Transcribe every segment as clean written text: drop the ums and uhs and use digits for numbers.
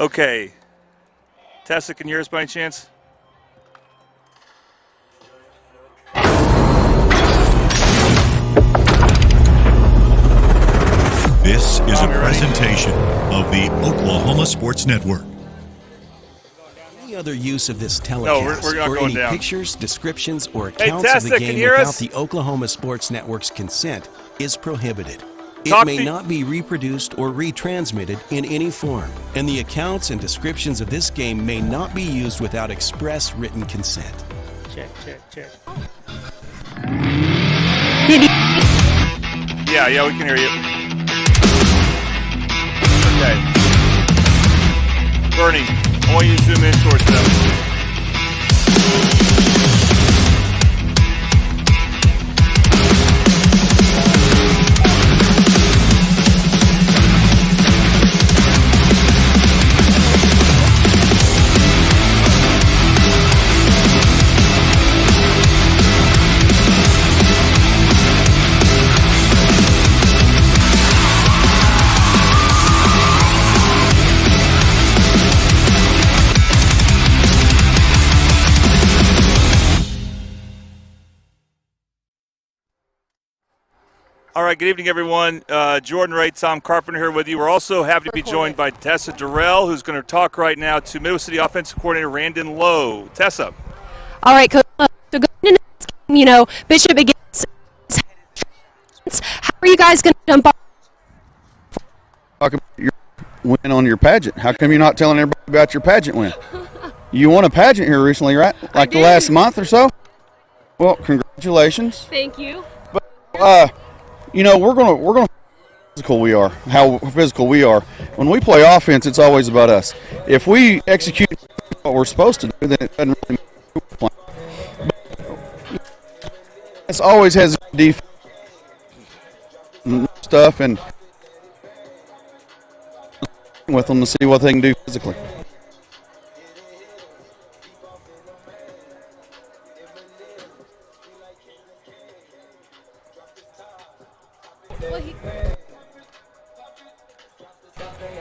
Okay. Tessa, can you hear us by any chance? This is a presentation of the Oklahoma Sports Network. Any other use of this telecast we're not or going any down. pictures, descriptions, or accounts Tessa, of the can game you hear without us? the Oklahoma Sports Network's consent is prohibited. Talk It may to- not be reproduced or retransmitted in any form, and the accounts and descriptions of this game may not be used without express written consent. Check. Yeah, we can hear you. Okay. Bernie, I want you to zoom in towards them. All right, good evening, everyone. Jordan Ray, Tom Carpenter here with you. We're also happy to be joined by Tessa Durrell, who's going to talk right now to Midwest City Offensive Coordinator Randon Lowe. Tessa. All right, Coach. So going into this game, Bishop against. How are you guys going to jump off? Talk about your win on your pageant. How come you're not telling everybody about your pageant win? You won a pageant here recently, right? Like the last month or so? Well, congratulations. Thank you. We're gonna physical we are, how physical we are. When we play offense, it's always about us. If we execute what we're supposed to do, then it doesn't really matter. It always has defense stuff and with them to see what they can do physically.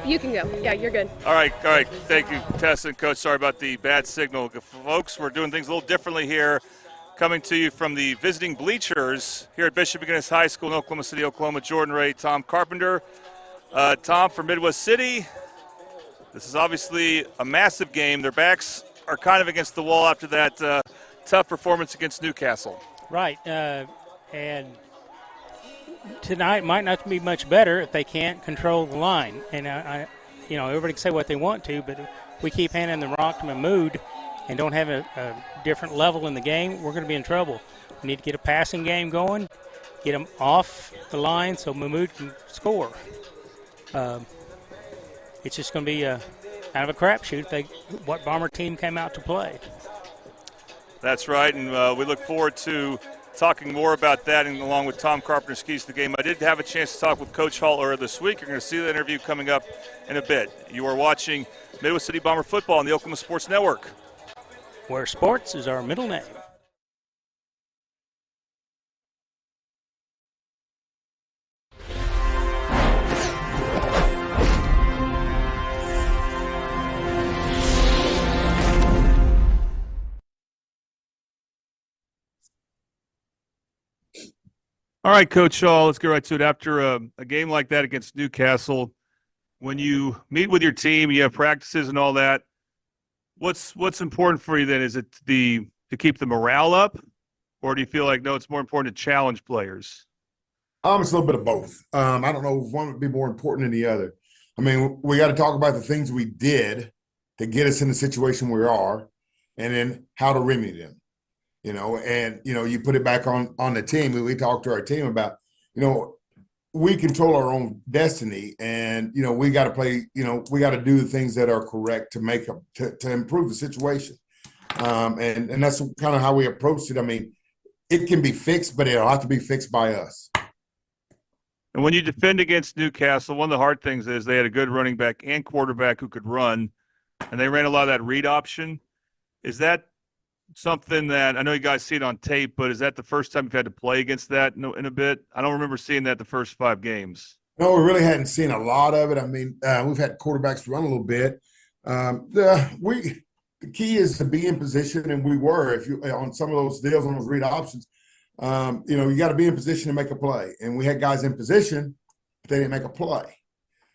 You can go. Yeah, you're good. All right. Thank you, Tessa and Coach. Sorry about the bad signal. Folks, we're doing things a little differently here. Coming to you from the visiting bleachers here at Bishop McGuinness High School in Oklahoma City, Oklahoma. Jordan Ray, Tom Carpenter. Tom from Midwest City. This is obviously a massive game. Their backs are kind of against the wall after that tough performance against Newcastle. Right, and tonight might not be much better if they can't control the line. And everybody can say what they want to, but if we keep handing the rock to Mahmood and don't have a different level in the game, we're going to be in trouble. We need to get a passing game going, get them off the line so Mahmood can score. It's just going to be kind of a crapshoot what Bomber team came out to play. That's right, and we look forward to talking more about that, and along with Tom Carpenter's keys to the game. I did have a chance to talk with Coach Hall earlier this week. You're going to see the interview coming up in a bit. You are watching Midwest City Bomber football on the Oklahoma Sports Network, where sports is our middle name. All right, Coach Shaw, let's get right to it. After a game like that against Newcastle, when you meet with your team, you have practices and all that, what's important for you then? Is it to keep the morale up, or do you feel like, no, it's more important to challenge players? It's a little bit of both. I don't know if one would be more important than the other. I mean, we got to talk about the things we did to get us in the situation we are, and then how to remedy them. You put it back on the team. We talked to our team about, we control our own destiny, and, we got to play, we got to do the things that are correct to improve the situation. And that's kind of how we approached it. I mean, it can be fixed, but it'll have to be fixed by us. And when you defend against Newcastle, one of the hard things is they had a good running back and quarterback who could run, and they ran a lot of that read option. Is that something that, I know you guys see it on tape, but is that the first time you've had to play against that in a bit? I don't remember seeing that the first 5 games. No, we really hadn't seen a lot of it. I mean, we've had quarterbacks run a little bit, The key is to be in position, and we were. If you on some of those deals on those read options, you got to be in position to make a play. And we had guys in position, but they didn't make a play.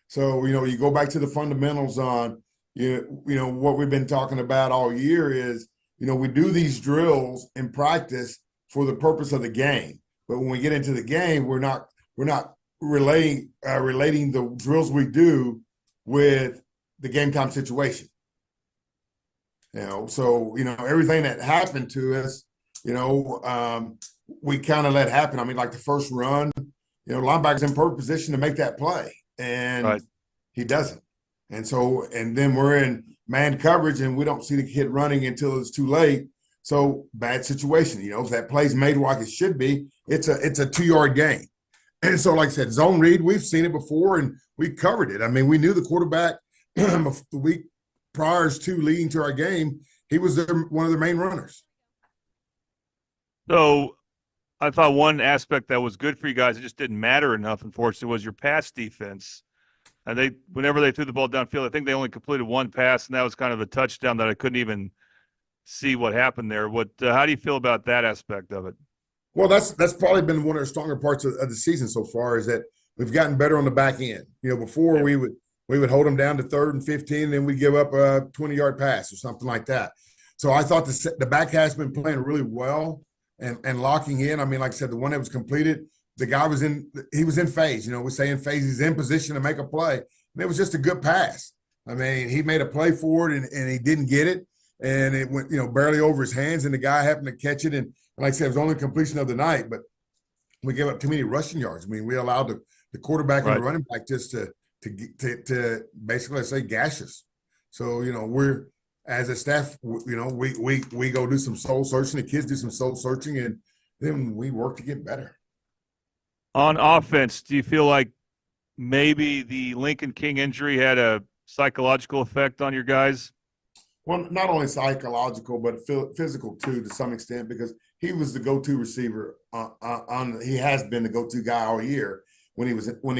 So you go back to the fundamentals on what we've been talking about all year is we do these drills in practice for the purpose of the game, but when we get into the game, we're not relating the drills we do with the game time situation. So everything that happened to us, we kind of let happen. I mean, like the first run, linebacker's in perfect position to make that play, and he doesn't. And then we're in man coverage, and we don't see the kid running until it's too late. So bad situation. If that play's made like it should be, it's a 2-yard gain. And so, like I said, zone read, we've seen it before, and we covered it. I mean, we knew the quarterback the week prior to leading to our game, he was one of their main runners. So I thought one aspect that was good for you guys, it just didn't matter enough, unfortunately, was your pass defense. And whenever they threw the ball downfield, I think they only completed one pass, and that was kind of a touchdown that I couldn't even see what happened there. How do you feel about that aspect of it? Well, that's probably been one of the stronger parts of the season so far, is that we've gotten better on the back end. Before we would hold them down to 3rd and 15, and then we give up a 20-yard pass or something like that. So I thought the back half's been playing really well and locking in. I mean, like I said, the one that was completed, the guy was in phase. We say in phase, he's in position to make a play. And it was just a good pass. I mean, he made a play for it, and he didn't get it. And it went, barely over his hands, and the guy happened to catch it. And like I said, it was only completion of the night, but we gave up too many rushing yards. I mean, we allowed the quarterback and the running back just to basically, let's say, gash us. So, we're, as a staff, we go do some soul searching. The kids do some soul searching, and then we work to get better. On offense, do you feel like maybe the Lincoln King injury had a psychological effect on your guys? Well, not only psychological, but physical too, to some extent, because he was the go-to receiver. He has been the go-to guy all year when he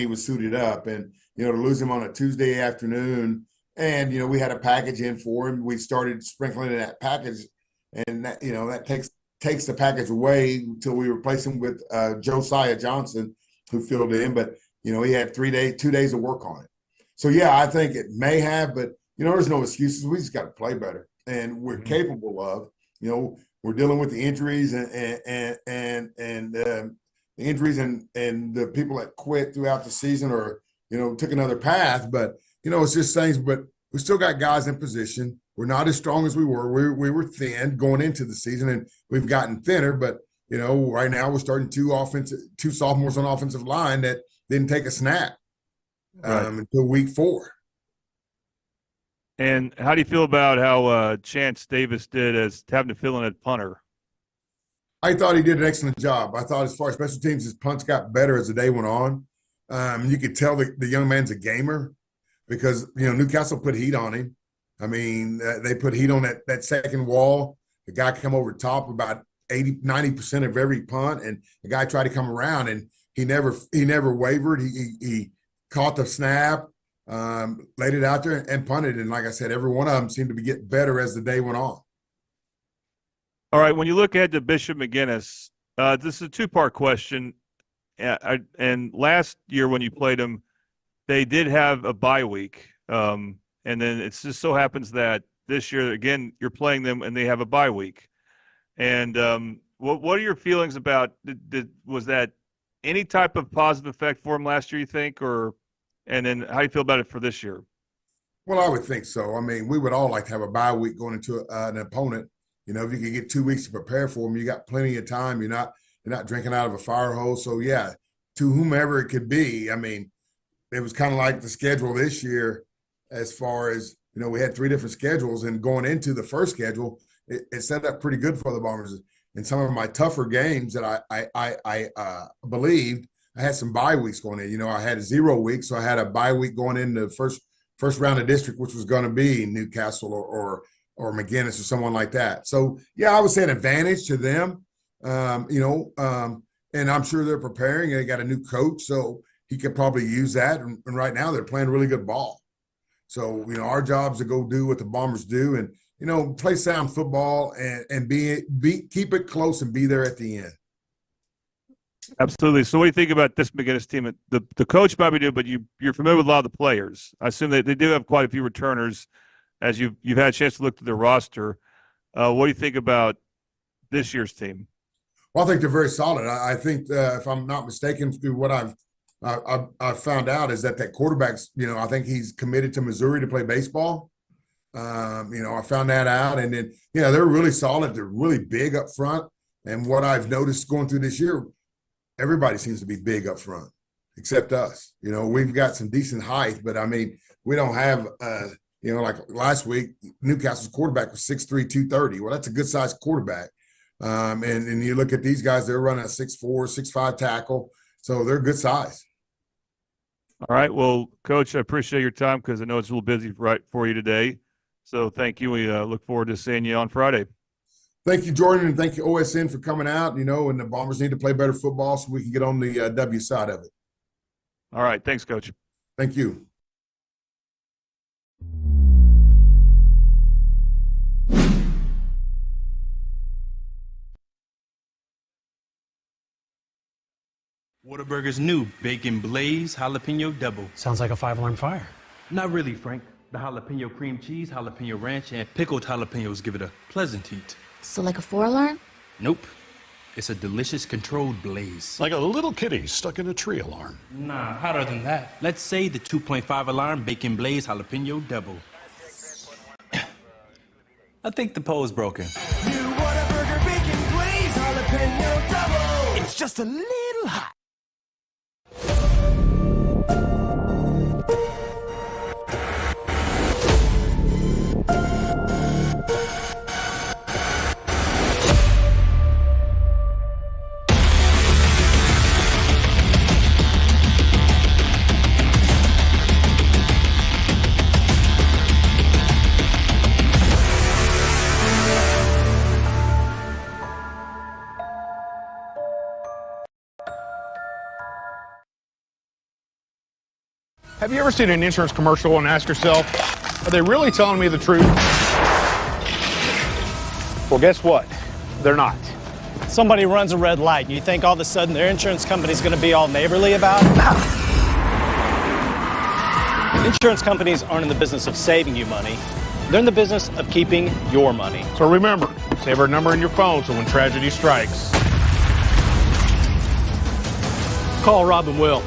was suited up, and to lose him on a Tuesday afternoon, and we had a package in for him. We started sprinkling in that package, and that takes the package away until we replace him with Josiah Johnson, who filled in. But he had 2 days of work on it. So yeah, I think it may have, but there's no excuses. We just got to play better, and we're capable of. We're dealing with the injuries and the injuries and the people that quit throughout the season or took another path. But it's just things. But we still got guys in position. We're not as strong as we were. We were thin going into the season, and we've gotten thinner. But right now we're starting two sophomores on offensive line that didn't take a snap until week 4. And how do you feel about how Chance Davis did as having to fill in at punter? I thought he did an excellent job. I thought as far as special teams, his punts got better as the day went on. You could tell the young man's a gamer because, Newcastle put heat on him. I mean, they put heat on that second wall. The guy come over top about 90% of every punt, and the guy tried to come around, and he never wavered. He caught the snap. Laid it out there and punted. And like I said, every one of them seemed to be getting better as the day went on. All right. When you look ahead to Bishop McGuinness, this is a 2-part question. And last year when you played them, they did have a bye week. And then it just so happens that this year, again, you're playing them and they have a bye week. And what are your feelings about, was that any type of positive effect for them last year, you think, and then how do you feel about it for this year? Well, I would think so. I mean, we would all like to have a bye week going into an opponent. If you could get 2 weeks to prepare for them, you got plenty of time. You're not drinking out of a fire hose. So, yeah, to whomever it could be, I mean, it was kind of like the schedule this year as far as, we had 3 different schedules. And going into the first schedule, it set up pretty good for the Bombers. In some of my tougher games that I believed, I had some bye weeks going in. I had a 0 week, so I had a bye week going into the first round of district, which was going to be Newcastle or McGuinness or someone like that. So, yeah, I would say an advantage to them, and I'm sure they're preparing. They got a new coach, so he could probably use that. And right now they're playing really good ball. So, our job is to go do what the Bombers do and, play sound football and keep it close and be there at the end. Absolutely. So what do you think about this McGuinness team? The coach probably do, but you're familiar with a lot of the players. I assume they do have quite a few returners as you've had a chance to look at their roster. What do you think about this year's team? Well, I think they're very solid. I think, if I'm not mistaken, through what I've found out is that quarterback's, I think he's committed to Missouri to play baseball. I found that out. And then, they're really solid. They're really big up front. And what I've noticed going through this year, everybody seems to be big up front except us. We've got some decent height, but, we don't have like last week, Newcastle's quarterback was 6'3", 230. Well, that's a good-sized quarterback. And you look at these guys, they're running a 6'4", 6'5" tackle. So they're good size. All right. Well, Coach, I appreciate your time because I know it's a little busy for you today. So thank you. We look forward to seeing you on Friday. Thank you, Jordan, and thank you, OSN, for coming out. And the Bombers need to play better football so we can get on the W side of it. All right. Thanks, Coach. Thank you. Whataburger's new Bacon Blaze Jalapeno Double. Sounds like a 5-alarm fire. Not really, Frank. The jalapeno cream cheese, jalapeno ranch, and pickled jalapenos give it a pleasant heat. So like a 4-alarm? Nope. It's a delicious controlled blaze. Like a little kitty stuck in a tree alarm. Nah, hotter than that. Let's say the 2.5 alarm Bacon Blaze Jalapeno Double. I think the pole's broken. New Whataburger Bacon Blaze Jalapeno Double. It's just a little hot. Have you ever seen an insurance commercial and ask yourself, are they really telling me the truth? Well, guess what? They're not. Somebody runs a red light and you think all of a sudden their insurance company's going to be all neighborly about it? Insurance companies aren't in the business of saving you money. They're in the business of keeping your money. So remember, save our number in your phone so when tragedy strikes. Call Rob and Will.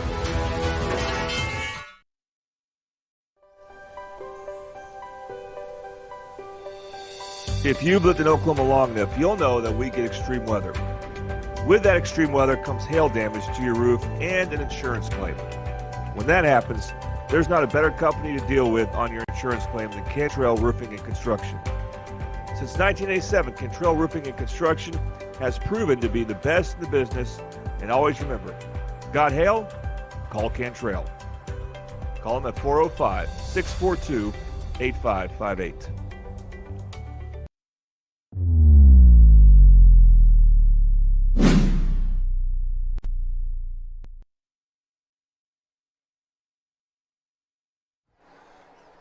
If you've lived in Oklahoma long enough, you'll know that we get extreme weather. With that extreme weather comes hail damage to your roof and an insurance claim. When that happens, there's not a better company to deal with on your insurance claim than Cantrell Roofing and Construction. Since 1987, Cantrell Roofing and Construction has proven to be the best in the business, and always remember, got hail? Call Cantrell. Call them at 405-642-8558.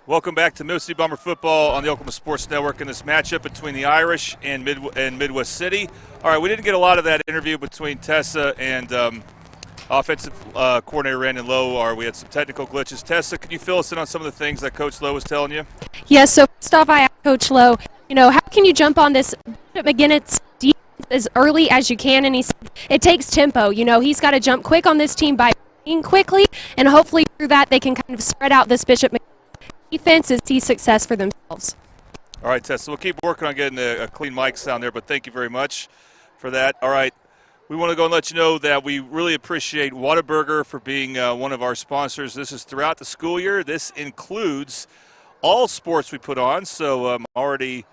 Welcome back to Middle City Bomber football on the Oklahoma Sports Network in this matchup between the Irish and Midwest City. All right, we didn't get a lot of that interview between Tessa and offensive coordinator Brandon Lowe. We had some technical glitches. Tessa, can you fill us in on some of the things that Coach Lowe was telling you? Yes, so first off, I asked Coach Lowe, how can you jump on this McGuinness defense as early as you can? And he said it takes tempo. He's got to jump quick on this team by playing quickly, and hopefully through that they can kind of spread out this Bishop McGuinness defense and see success for themselves. All right, Tess, so we'll keep working on getting a clean mic sound there, but thank you very much for that. All right, we want to go and let you know that we really appreciate Whataburger for being one of our sponsors. This is throughout the school year. This includes all sports we put on, so I'm already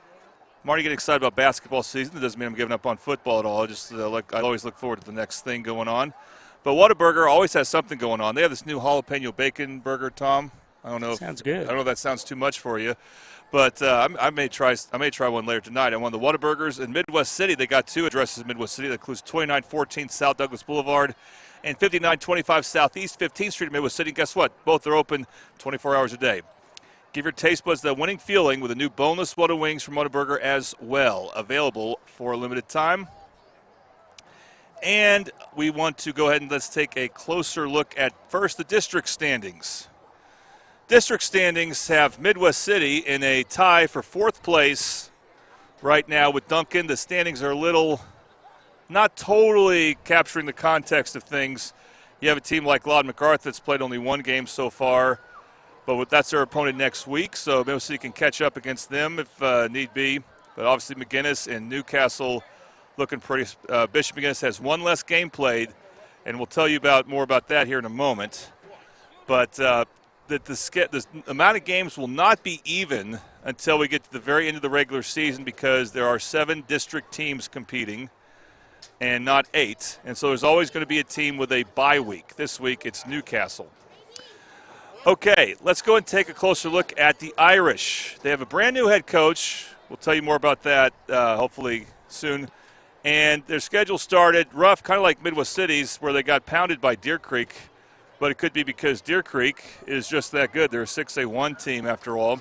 getting excited about basketball season. That doesn't mean I'm giving up on football at all. I always look forward to the next thing going on. But Whataburger always has something going on. They have this new jalapeno bacon burger, Tom. I don't know. Sounds good. I don't know if that sounds too much for you, but I may try one later tonight. I want the Whataburgers in Midwest City. They got two addresses in Midwest City. That includes 2914 South Douglas Boulevard and 5925 Southeast 15th Street in Midwest City. And guess what? Both are open 24 hours a day. Give your taste buds that winning feeling with the new boneless Whataburger wings from Whataburger as well. Available for a limited time. And we want to go ahead and let's take a closer look at first the district standings. District standings have Midwest City in a tie for 4th place right now with Duncan. The standings are a little not totally capturing the context of things. You have a team like Lawton McArthur that's played only 1 game so far, but that's their opponent next week, so Midwest City can catch up against them if need be. But obviously McGuinness and Newcastle looking pretty. Bishop McGuinness has 1 less game played, and we'll tell you more about that here in a moment. But the amount of games will not be even until we get to the very end of the regular season because there are 7 district teams competing and not 8. And so there's always going to be a team with a bye week. This week it's Newcastle. Okay, let's go and take a closer look at the Irish. They have a brand new head coach. We'll tell you more about that hopefully soon. And their schedule started rough, kind of like Midwest City's, where they got pounded by Deer Creek. But it could be because Deer Creek is just that good. They're a 6A1 team after all.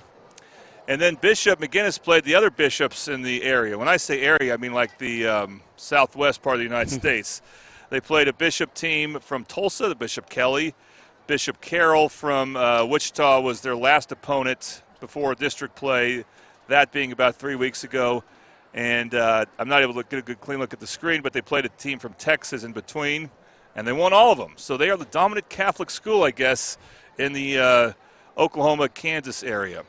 And then Bishop McGuinness played the other Bishops in the area. When I say area, I mean like the southwest part of the United States. They played a Bishop team from Tulsa, the Bishop Kelly. Bishop Carroll from Wichita was their last opponent before district play, that being about 3 weeks ago. And I'm not able to get a good clean look at the screen, but they played a team from Texas in between. And they won all of them. So they are the dominant Catholic school, I guess, in the Oklahoma-Kansas area.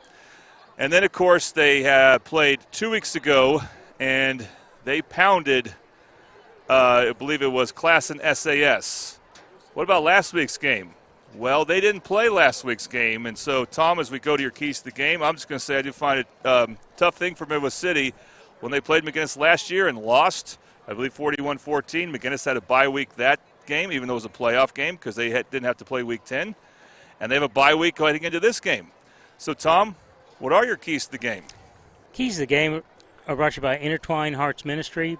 And then, of course, they played 2 weeks ago, and they pounded, I believe it was Classen SAS. What about last week's game? Well, they didn't play last week's game. And so, Tom, as we go to your keys to the game, I'm just going to say I do find it a tough thing for Midwest City. When they played McGuinness last year and lost, I believe 41-14, McGuinness had a bye week that game, even though it was a playoff game because they didn't have to play week 10. And they have a bye week going into this game. So, Tom, what are your keys to the game? Keys to the game are brought to you by Intertwined Hearts Ministry,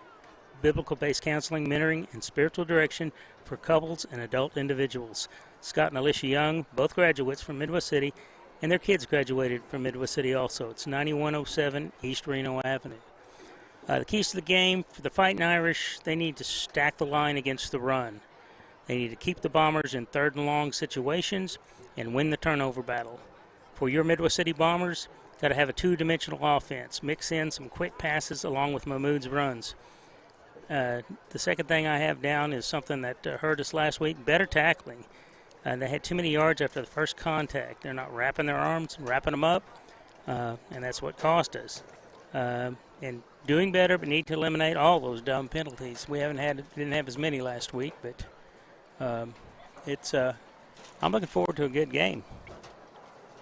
biblical-based counseling, mentoring, and spiritual direction for couples and adult individuals. Scott and Alicia Young, both graduates from Midwest City, and their kids graduated from Midwest City also. It's 9107 East Reno Avenue. The keys to the game for the Fighting Irish, they need to stack the line against the run. They need to keep the Bombers in 3rd and long situations and win the turnover battle. For your Midwest City Bombers, got to have a 2-dimensional offense. Mix in some quick passes along with Mahmoud's runs. The second thing I have down is something that hurt us last week, better tackling. They had too many yards after the first contact. They're not wrapping their arms, wrapping them up, and that's what cost us. And doing better, but need to eliminate all those dumb penalties. We didn't have as many last week, but I'm looking forward to a good game.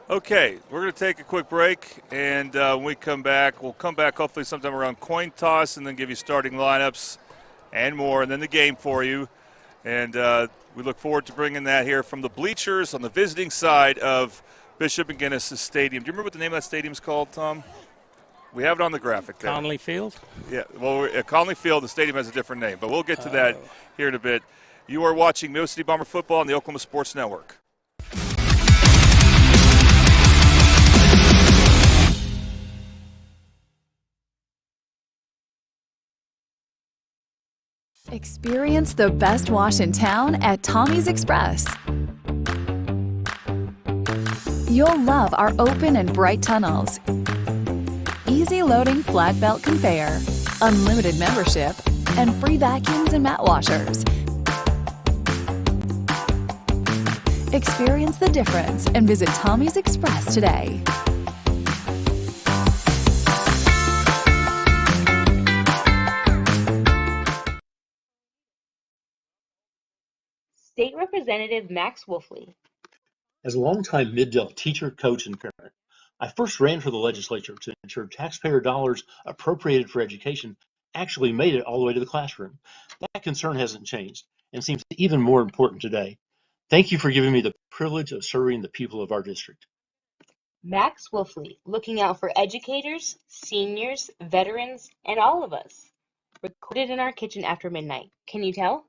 Okay, we're going to take a quick break, and when we come back, we'll come back hopefully sometime around coin toss and then give you starting lineups and more, and then the game for you. And we look forward to bringing that here from the bleachers on the visiting side of Bishop McGuinness' stadium. Do you remember what the name of that stadium is called, Tom? We have it on the graphic there. Conley Field? Yeah, well, at Conley Field, the stadium has a different name, but we'll get to that here in a bit. You are watching Midwest City Bomber football on the Oklahoma Sports Network. Experience the best wash in town at Tommy's Express. You'll love our open and bright tunnels, easy loading flat belt conveyor, unlimited membership, and free vacuums and mat washers. Experience the difference and visit Tommy's Express today. State Representative Max Wolfley. As a longtime Mid-Delta teacher, coach, and parent, I first ran for the legislature to ensure taxpayer dollars appropriated for education actually made it all the way to the classroom. That concern hasn't changed and seems even more important today. Thank you for giving me the privilege of serving the people of our district. Max Wolfley, looking out for educators, seniors, veterans, and all of us. Recorded in our kitchen after midnight. Can you tell?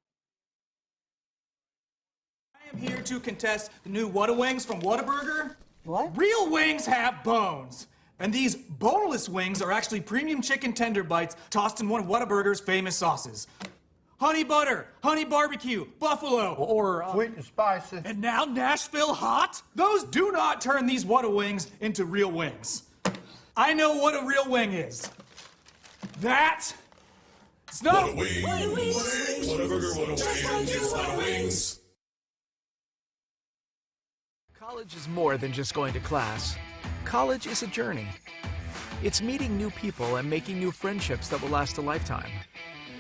I am here to contest the new Whataburger wings from Whataburger. What? Real wings have bones. And these boneless wings are actually premium chicken tender bites tossed in one of Whataburger's famous sauces. Honey butter, honey barbecue, buffalo, or sweet and spicy. And now Nashville hot? Those do not turn these Whata wings into real wings. I know what a real wing is. That it's not Whata wings. Whataburger, Whata wings. College is more than just going to class. College is a journey. It's meeting new people and making new friendships that will last a lifetime.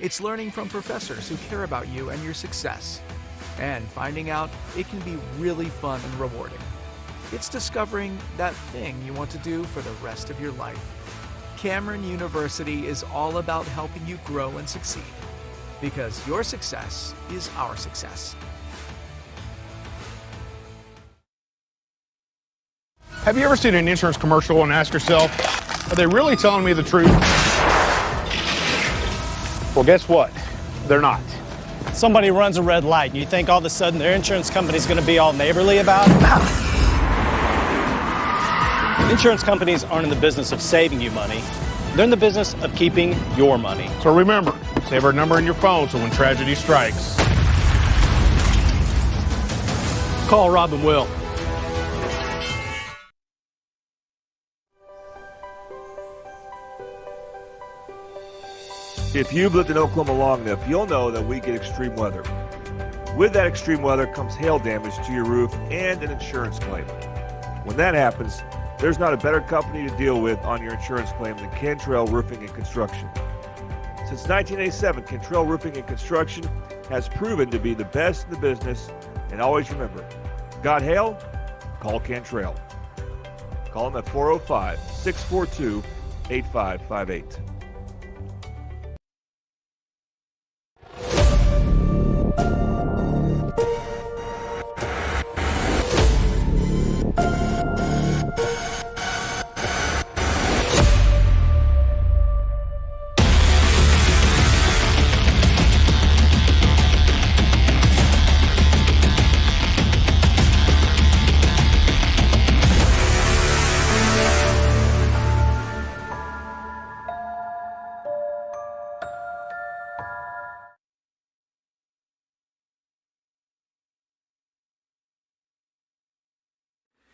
It's learning from professors who care about you and your success. And finding out it can be really fun and rewarding. It's discovering that thing you want to do for the rest of your life. Cameron University is all about helping you grow and succeed. Because your success is our success. Have you ever seen an insurance commercial and asked yourself, are they really telling me the truth? Well, guess what? They're not. Somebody runs a red light and you think all of a sudden their insurance company's going to be all neighborly about it? Insurance companies aren't in the business of saving you money. They're in the business of keeping your money. So remember, save our number in your phone so when tragedy strikes, call Rob and Will. If you've lived in Oklahoma long enough, you'll know that we get extreme weather. With that extreme weather comes hail damage to your roof and an insurance claim. When that happens, there's not a better company to deal with on your insurance claim than Cantrell Roofing and Construction. Since 1987, Cantrell Roofing and Construction has proven to be the best in the business. And always remember, got hail? Call Cantrell. Call them at 405-642-8558.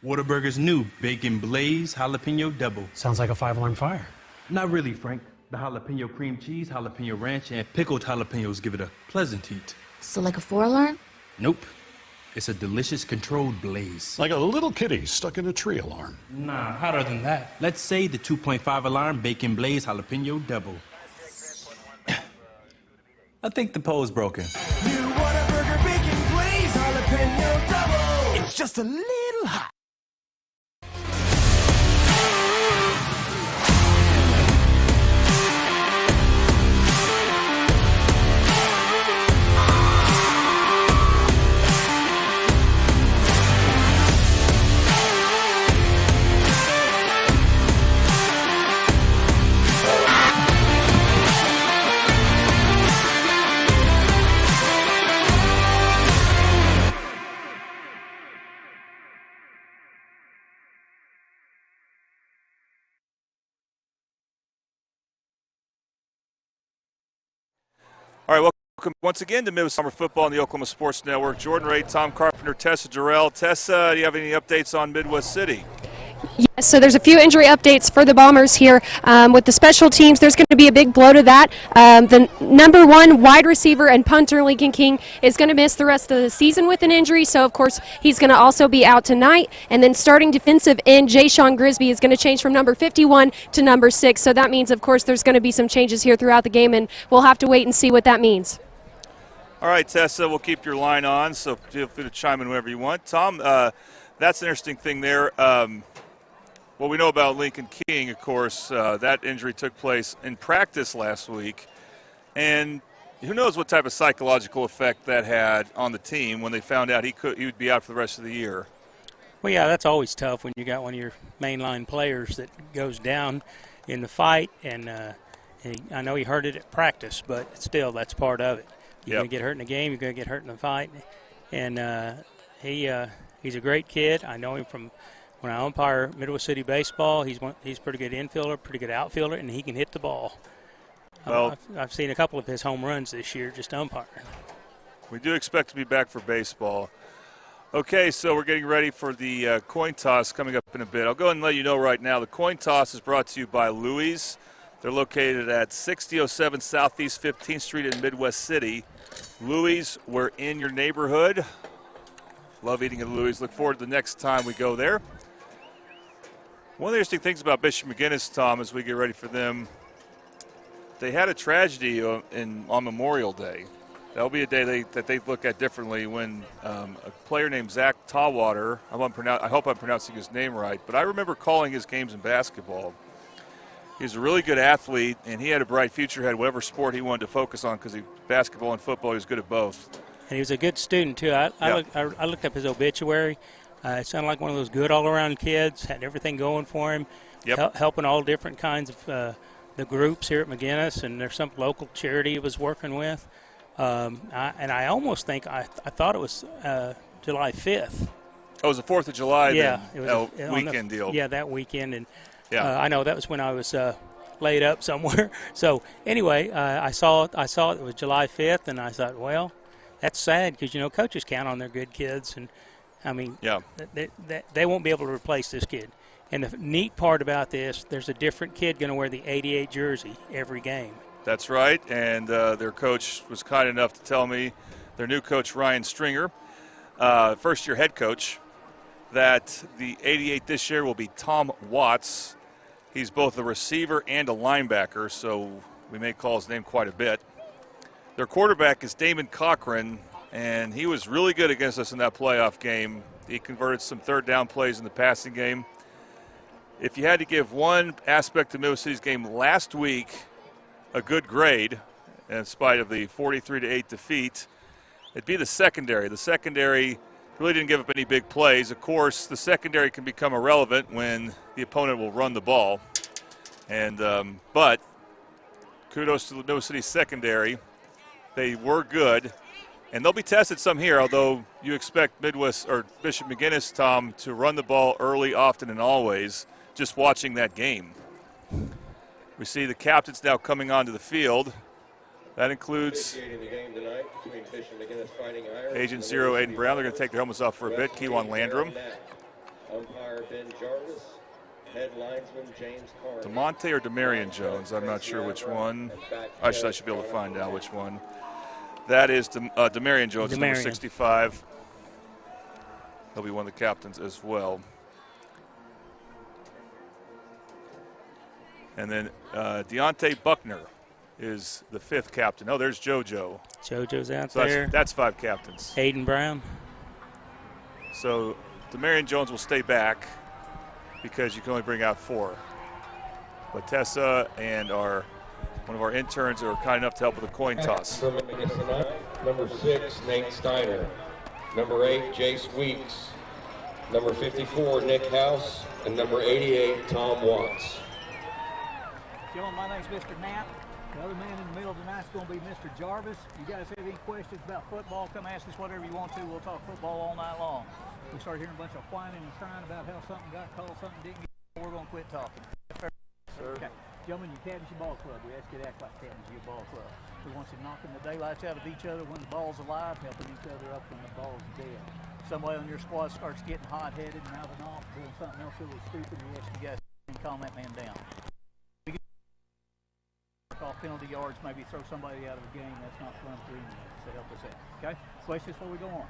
Whataburger's new Bacon Blaze Jalapeno Double. Sounds like a 5-alarm fire. Not really, Frank. The jalapeno cream cheese, jalapeno ranch, and pickled jalapenos give it a pleasant heat. So like a 4-alarm? Nope. It's a delicious controlled blaze. Like a little kitty stuck in a tree alarm. Nah, hotter than that. Let's say the 2.5 alarm Bacon Blaze Jalapeno Double. I think the pole's broken. New Whataburger Bacon Blaze Jalapeno Double. It's just a little hot. All right, welcome once again to Midwest Summer Football on the Oklahoma Sports Network. Jordan Ray, Tom Carpenter, Tessa Durrell. Tessa, do you have any updates on Midwest City? Yes, so there's a few injury updates for the Bombers here. With the special teams, there's going to be a big blow to that. The number 1 wide receiver and punter, Lincoln King, is going to miss the rest of the season with an injury, so of course he's going to also be out tonight. And then starting defensive end, Jay-Sean Grisby, is going to change from number 51 to number 6. So that means, of course, there's going to be some changes here throughout the game, and we'll have to wait and see what that means. All right, Tessa, we'll keep your line on, so feel free to chime in whenever you want. Tom, that's an interesting thing there. What we know about Lincoln King, of course, that injury took place in practice last week. And who knows what type of psychological effect that had on the team when they found out he would be out for the rest of the year. Well, yeah, that's always tough when you got one of your mainline players that goes down in the fight. And I know he hurt it at practice, but still, that's part of it. You're going to get hurt in the game, you're going to get hurt in the fight. And he's a great kid. I know him from when I umpire Midwest City baseball, he's pretty good infielder, pretty good outfielder, and he can hit the ball. Well, I've seen a couple of his home runs this year just umpiring. We do expect to be back for baseball. Okay, so we're getting ready for the coin toss coming up in a bit. I'll go ahead and let you know right now, the coin toss is brought to you by Louie's. They're located at 6007 Southeast 15th Street in Midwest City. Louie's, we're in your neighborhood. Love eating at Louie's. Look forward to the next time we go there. One of the interesting things about Bishop McGuinness, Tom, as we get ready for them, they had a tragedy on Memorial Day. That'll be a day that they look at differently when a player named Zach Tawater, I hope I'm pronouncing his name right, but I remember calling his games in basketball. He's a really good athlete, and he had a bright future, had whatever sport he wanted to focus on because basketball and football, he was good at both. And he was a good student, too. I looked up his obituary. It sounded like one of those good all-around kids, had everything going for him, helping all different kinds of the groups here at McGuinness, and there's some local charity he was working with. I almost think I thought it was July 5th. Oh, it was the 4th of July it was a weekend deal. Yeah, that weekend. And I know that was when I was laid up somewhere. So anyway, I saw it was July 5th, and I thought, well, that's sad because, coaches count on their good kids. And, I mean, they won't be able to replace this kid. And the neat part about this, there's a different kid going to wear the 88 jersey every game. That's right, and their coach was kind enough to tell me, their new coach, Ryan Stringer, first-year head coach, that the 88 this year will be Tom Watts. He's both a receiver and a linebacker, so we may call his name quite a bit. Their quarterback is Damon Cochran, and he was really good against us in that playoff game. He converted some third-down plays in the passing game. If you had to give one aspect of Midwest City's game last week a good grade, in spite of the 43-8 defeat, it'd be the secondary. The secondary really didn't give up any big plays. Of course, the secondary can become irrelevant when the opponent will run the ball. And but kudos to the Midwest City secondary. They were good, and they'll be tested some here, although you expect Midwest or Bishop McGuinness, Tom, to run the ball early, often, and always, just watching that game. We see the captains now coming onto the field. That includes Agent Zero, Aiden Brown. They're going to take their helmets off for a bit. Kewan Landrum. Umpire Ben Jarvis. Head linesman James Carr. DeMonte or Demarion Jones. I'm not sure which one. I should be able to find out which one. That is Demarion Jones, number 65. He'll be one of the captains as well. And then Deontay Buckner is the 5th captain. Oh, there's JoJo. JoJo's out so there. That's 5 captains. Aiden Brown. So Demarion Jones will stay back because you can only bring out 4. But Tessa and one of our interns who are kind enough to help with the coin toss. Number 6, Nate Steiner. Number 8, Jace Weeks. Number 54, Nick House. And number 88, Tom Watts. Gentlemen, my name's Mr. Knapp. The other man in the middle tonight is going to be Mr. Jarvis. You guys have any questions about football, come ask us whatever you want to. We'll talk football all night long. We start hearing a bunch of whining and crying about how something got called, something didn't get, we're going to quit talking. Sir. Okay. Gentlemen, you captain's your ball club. We ask you to act like captains of your ball club. We want you knocking the daylights out of each other when the ball's alive, helping each other up when the ball's dead. Somebody on your squad starts getting hot-headed, mouthing off, doing something else really stupid, we ask you guys to calm that man down. Off penalty yards, maybe throw somebody out of the game. That's not fun for anyone, so help us out. Okay? Questions before we go on?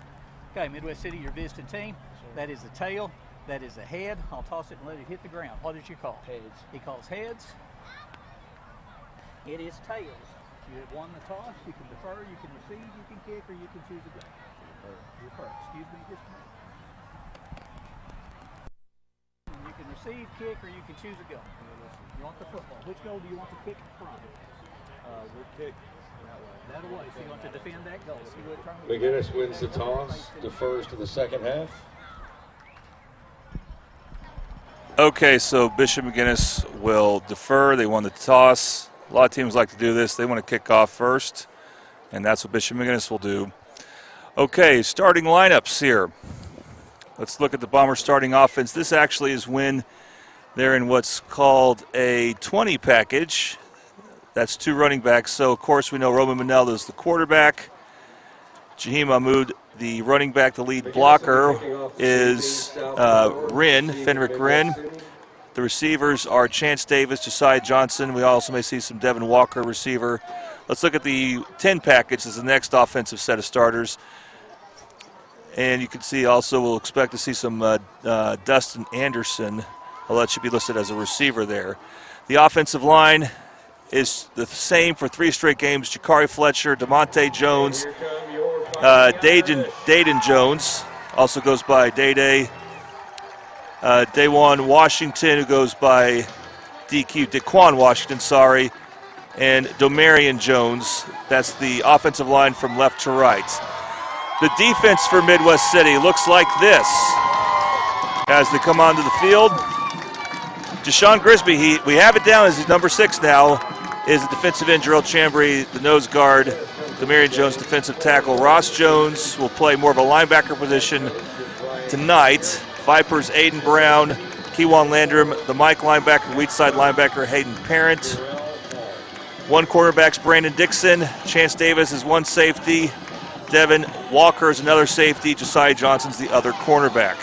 Okay, Midwest City, your visiting team. That is the tail. That is the head. I'll toss it and let it hit the ground. What did you call? Heads. He calls heads. It is tails. You have won the toss. You can defer, you can receive, you can kick, or you can choose a go. Defer. Excuse me just a minute. You can receive, kick, or you can choose a go. You want the football. Which goal do you want to kick from? We'll kick that way. So you want to defend that goal. McGuinness wins the toss, defers to the second half. Okay, so Bishop McGuinness will defer. They won the toss. A lot of teams like to do this. They want to kick off first, and that's what Bishop McGuinness will do. Okay, starting lineups here Let's look at the Bombers starting offense. This actually is when they're in what's called a 20 package. That's 2 running backs. So, of course, we know Roman Manella is the quarterback. Jaheim Mahmoud, the running back, the lead blocker, is Fenric Wren. The receivers are Chance Davis, Josiah Johnson. We also may see some Devin Walker, receiver. Let's look at the 10 package as the next offensive set of starters. And you can see also we'll expect to see some Dustin Anderson. Well, that should be listed as a receiver there. The offensive line is the same for 3 straight games. Jakari Fletcher, DeMonte Jones, Dayton Jones, also goes by Day-Day. Daquan Washington, who goes by Daquan Washington, and Domarion Jones. That's the offensive line from left to right. The defense for Midwest City looks like this as they come onto the field. Deshaun Grisby, we have it down as he's number 6 now, is the defensive end. Gerald Chambry, the nose guard. Domarion Jones, defensive tackle. Ross Jones will play more of a linebacker position tonight. Vipers, Aiden Brown, Kewan Landrum, the Mike linebacker, weak side linebacker, Hayden Parent. 1 cornerback's Brandon Dixon. Chance Davis is 1 safety. Devin Walker is another safety. Josiah Johnson's the other cornerback.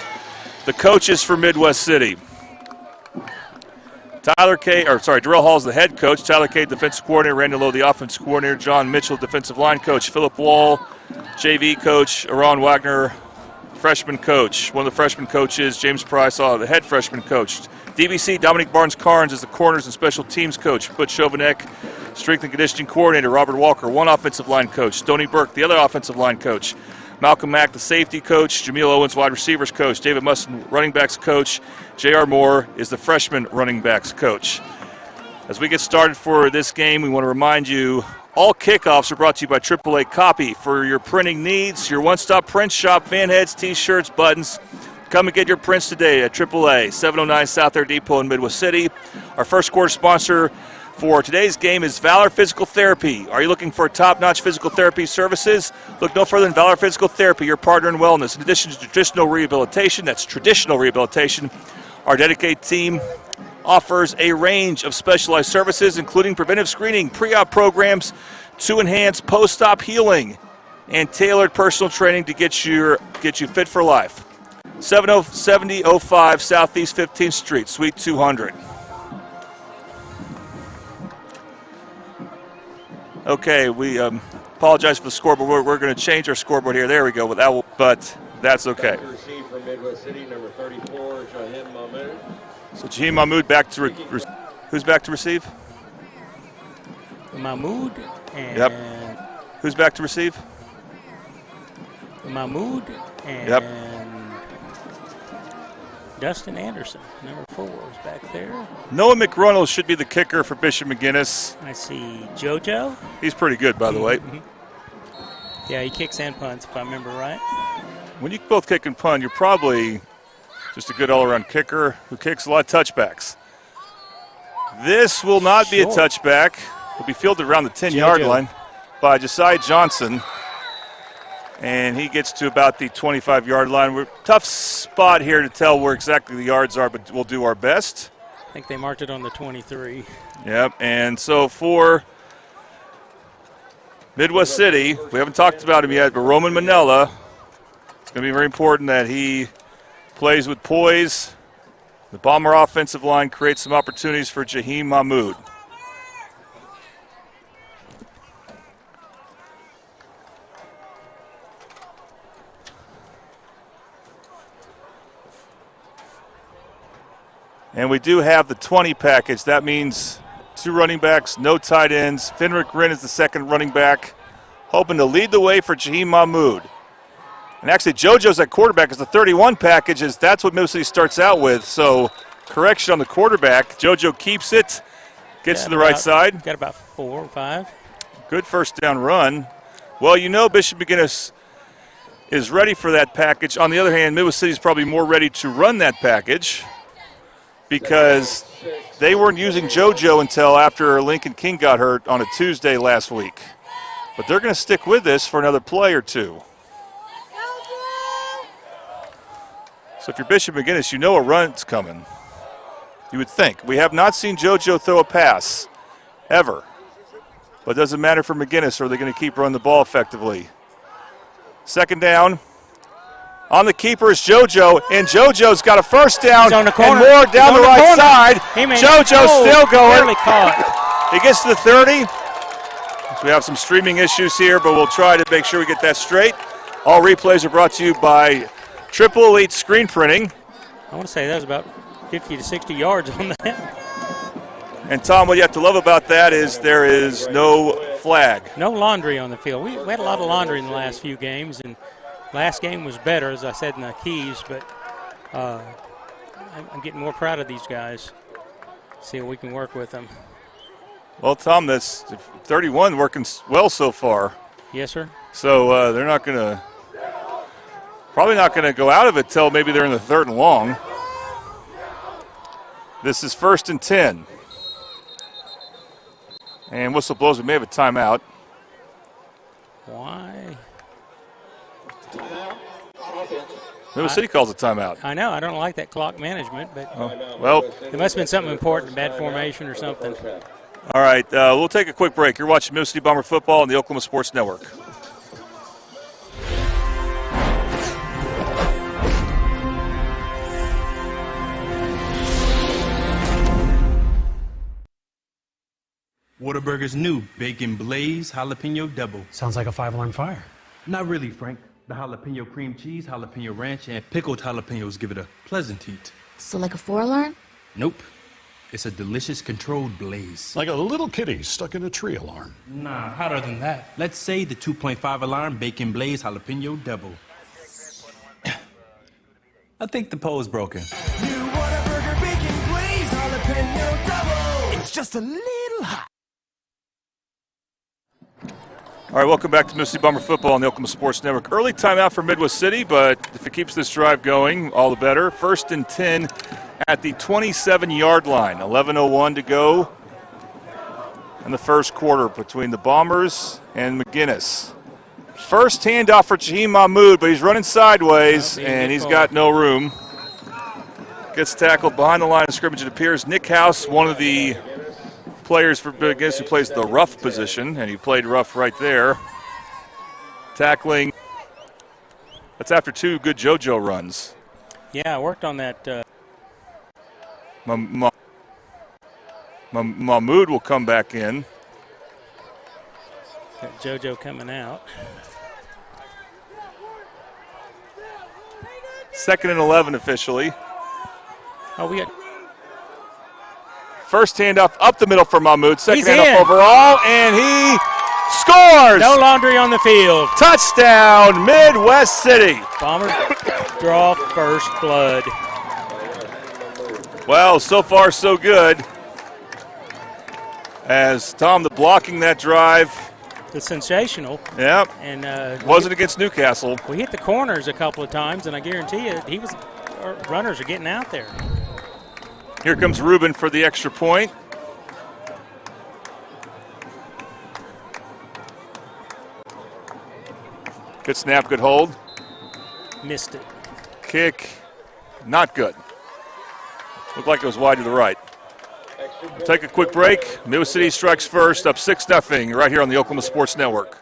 The coaches for Midwest City. Darrell Hall's the head coach. Tyler Cade, defensive coordinator. Randy Lowe, the offensive coordinator. John Mitchell, defensive line coach. Philip Wall, JV coach. Aaron Wagner, freshman coach. One of the freshman coaches, James Price, the head freshman coach. DBC, Dominic Barnes-Carnes is the corners and special teams coach. Butch Chauvinek, strength and conditioning coordinator. Robert Walker, 1 offensive line coach. Stoney Burke, the other offensive line coach. Malcolm Mack, the safety coach. Jameel Owens, wide receivers coach. David Musson, running backs coach. J.R. Moore is the freshman running backs coach. As we get started for this game, we want to remind you all kickoffs are brought to you by AAA Copy. For your printing needs, your one-stop print shop, fan heads, T-shirts, buttons. Come and get your prints today at AAA, 709 South Air Depot in Midwest City. Our first quarter sponsor for today's game is Valor Physical Therapy. Are you looking for top-notch physical therapy services? Look no further than Valor Physical Therapy, your partner in wellness. In addition to traditional rehabilitation, our dedicated team offers a range of specialized services, including preventive screening, pre-op programs to enhance post-op healing, and tailored personal training to get you fit for life. 7005 Southeast 15th Street, Suite 200. Okay, we apologize for the scoreboard. We're going to change our scoreboard here. There we go. But that's okay. From Midwest City, number 34, Jaheim Mahmoud. So Jaheim Mahmoud back to who's back to receive? Mahmoud and Who's back to receive? Mahmoud and Dustin Anderson, number 4, is back there. Noah McReynolds should be the kicker for Bishop McGuinness. I see JoJo. He's pretty good, by the way. Yeah, he kicks and punts, if I remember right. When you both kick and punt, you're probably just a good all-around kicker who kicks a lot of touchbacks. This will not be a touchback. It will be fielded around the 10-yard line by Josiah Johnson. And he gets to about the 25-yard line. We're tough spot here to tell where exactly the yards are, but we'll do our best. I think they marked it on the 23. Yep, and so for Midwest City, we haven't talked about him yet, but Roman Manella, it's going to be very important that he plays with poise. The Bomber offensive line creates some opportunities for Jaheim Mahmoud. And we do have the 20 package. That means 2 running backs, no tight ends. Fenric Wren is the second running back, hoping to lead the way for Jaheim Mahmoud. And actually, JoJo's at quarterback is the 31 package, as that's what Midwest City starts out with. So, correction on the quarterback. JoJo keeps it, gets to the right side. Got about 4 or 5. Good first down run. Well, you know Bishop McGuinness is ready for that package. On the other hand, Midwest City is probably more ready to run that package, because they weren't using JoJo until after Lincoln King got hurt on a Tuesday last week. But they're going to stick with this for another play or two. So if you're Bishop McGuinness, you know a run's coming. You would think. We have not seen JoJo throw a pass, ever. But it doesn't matter for McGuinness, or they're going to keep running the ball effectively. Second down. On the keeper is JoJo, and JoJo's got a first down and more down the right side. JoJo's still going. He gets to the 30. So we have some streaming issues here, but we'll try to make sure we get that straight. All replays are brought to you by Triple Elite Screen Printing. I want to say that was about 50 to 60 yards on that. And Tom, what you have to love about that is there is no flag. No laundry on the field. We had a lot of laundry in the last few games, and last game was better, as I said, in the Keys, but I'm getting more proud of these guys. See if we can work with them. Well, Tom, that's 31 working well so far. Yes, sir. So they're not going to, probably not going to go out of it till maybe they're in the 3rd and long. This is 1st and 10. And whistle blows, we may have a timeout. Why? River City calls a timeout. I know. I don't like that clock management, but well, there must have been something important, bad formation or something. All right, we'll take a quick break. You're watching Middle City Bomber football on the Oklahoma Sports Network. Whataburger's new Bacon Blaze Jalapeno Double. Sounds like a 5-alarm fire. Not really, Frank. The jalapeno cream cheese, jalapeno ranch, and pickled jalapenos give it a pleasant heat. So like a 4-alarm? Nope. It's a delicious controlled blaze. Like a little kitty stuck in a tree alarm. Nah, hotter than that. Let's say the 2.5 alarm Bacon Blaze Jalapeno Double. I think the pole's broken. New Whataburger Bacon Blaze Jalapeno Double. It's just a little hot. All right, welcome back to Middle City Bomber football on the Oklahoma Sports Network. Early timeout for Midwest City, but if it keeps this drive going, all the better. 1st and 10 at the 27-yard line. 11:01 to go in the first quarter between the Bombers and McGuinness. First handoff for Jaheim Mahmoud, but he's running sideways, and he's got no room. Gets tackled behind the line of scrimmage, it appears. Nick House, one of the players for McGuinness who plays the rough position, and he played rough right there. Tackling. That's after 2 good JoJo runs. Yeah, I worked on that. Mahmoud will come back in. Got JoJo coming out. 2nd and 11 officially. Oh, we got. First handoff up the middle for Mahmoud. Second He's handoff in. overall, and he scores! No laundry on the field. Touchdown, Midwest City. Bombers draw first blood. Well, so far so good. As Tom, the blocking that drive. It's sensational. Yep. And wasn't against Newcastle. We hit the corners a couple of times, and I guarantee you, our runners are getting out there. Here comes Ruben for the extra point. Good snap, good hold. Missed it. Kick, not good. Looked like it was wide to the right. We'll take a quick break. Middle City strikes first, up 6-0, right here on the Oklahoma Sports Network.